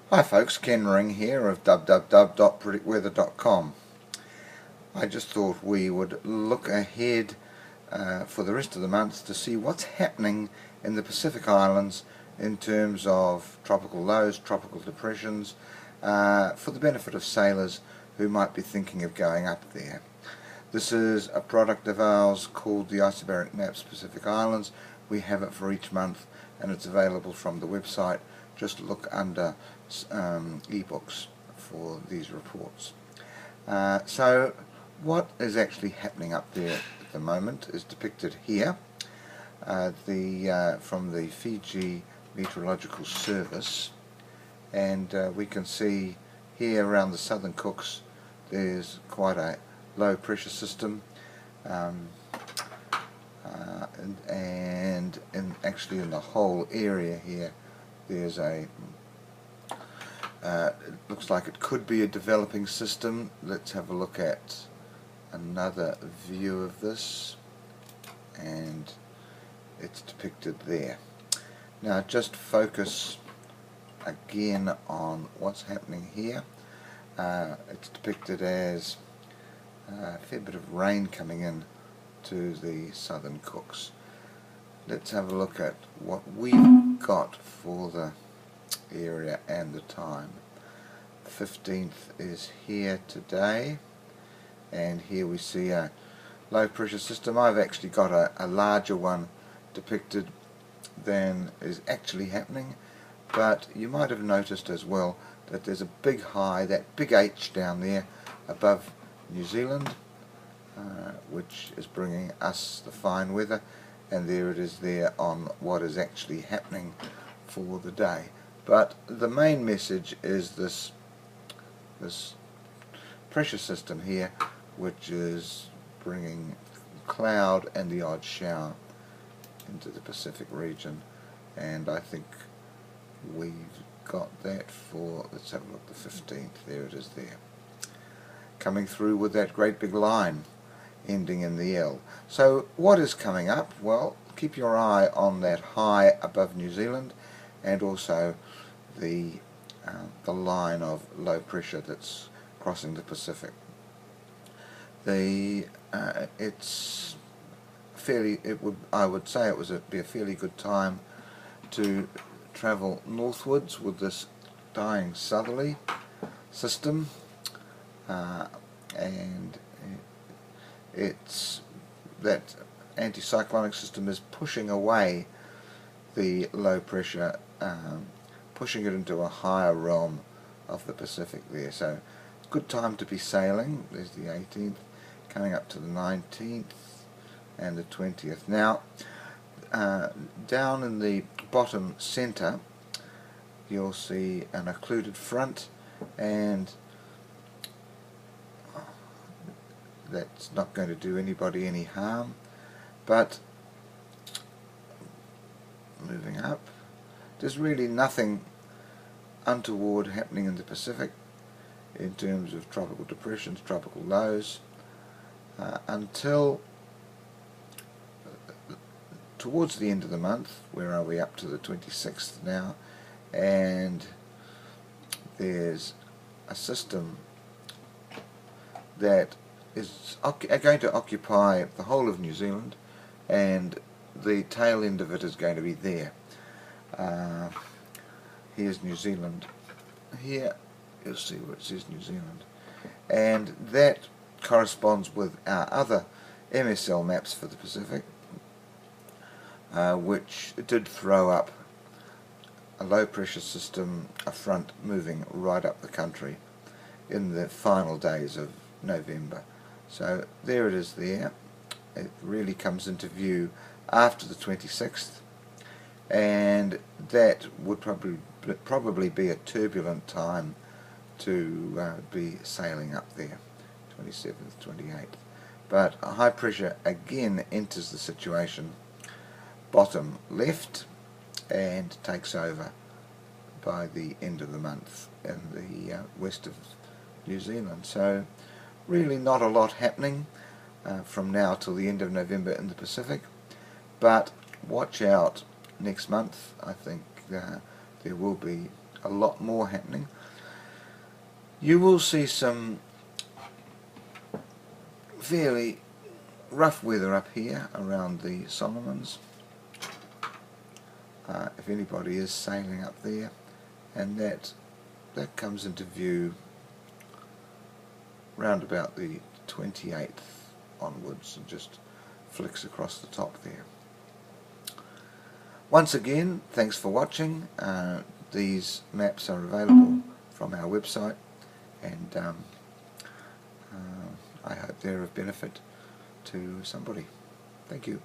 Hi folks, Ken Ring here of www.predictweather.com. I just thought we would look ahead for the rest of the month to see what's happening in the Pacific Islands in terms of tropical lows, tropical depressions, for the benefit of sailors who might be thinking of going up there. This is a product of ours called the Isobaric Maps Pacific Islands. We have it for each month and it's available from the website. Just look under ebooks for these reports. So what is actually happening up there at the moment is depicted here. From the Fiji Meteorological Service, and we can see here around the southern Cooks there's quite a low pressure system, and actually in the whole area here there's a it looks like it could be a developing system. Let's have a look at another view of this, and it's depicted there. Now just focus again on what's happening here. It's depicted as a fair bit of rain coming in to the southern Cooks. Let's have a look at what we've got for the area and the time. 15th is here today, and here we see a low pressure system. I've actually got a larger one depicted than is actually happening, but you might have noticed as well that there's a big high, that big H down there above New Zealand, which is bringing us the fine weather, and there it is there on what is actually happening for the day. But the main message is this pressure system here, which is bringing cloud and the odd shower into the Pacific region, and I think we've got that for, let's have a look, the 15th, there it is there, coming through with that great big line ending in the L. So what is coming up? Well, keep your eye on that high above New Zealand, and also the line of low pressure that's crossing the Pacific. It's fairly, I would say it would be a fairly good time to travel northwards with this dying southerly system, and it's that anticyclonic system is pushing away the low pressure, pushing it into a higher realm of the Pacific there. So good time to be sailing. There's the 18th, coming up to the 19th and the 20th. Now down in the bottom centre you'll see an occluded front, and that's not going to do anybody any harm. But moving up, there's really nothing untoward happening in the Pacific in terms of tropical depressions, tropical lows, until towards the end of the month. Where are we? Up to the 26th now, and there's a system that is going to occupy the whole of New Zealand, and the tail end of it is going to be there. Here's New Zealand. Here you'll see where it says New Zealand, and that corresponds with our other MSL maps for the Pacific, which did throw up a low pressure system, a front moving right up the country in the final days of November. So there it is there. It really comes into view after the 26th, and that would probably be a turbulent time to be sailing up there, 27th, 28th. But a high pressure again enters the situation bottom left and takes over by the end of the month in the west of New Zealand. So really not a lot happening from now till the end of November in the Pacific, but watch out next month. I think there will be a lot more happening. You will see some fairly rough weather up here around the Solomons, if anybody is sailing up there, and that comes into view round about the 28th onwards and just flicks across the top there. Once again, thanks for watching. These maps are available from our website, and I hope they're of benefit to somebody. Thank you.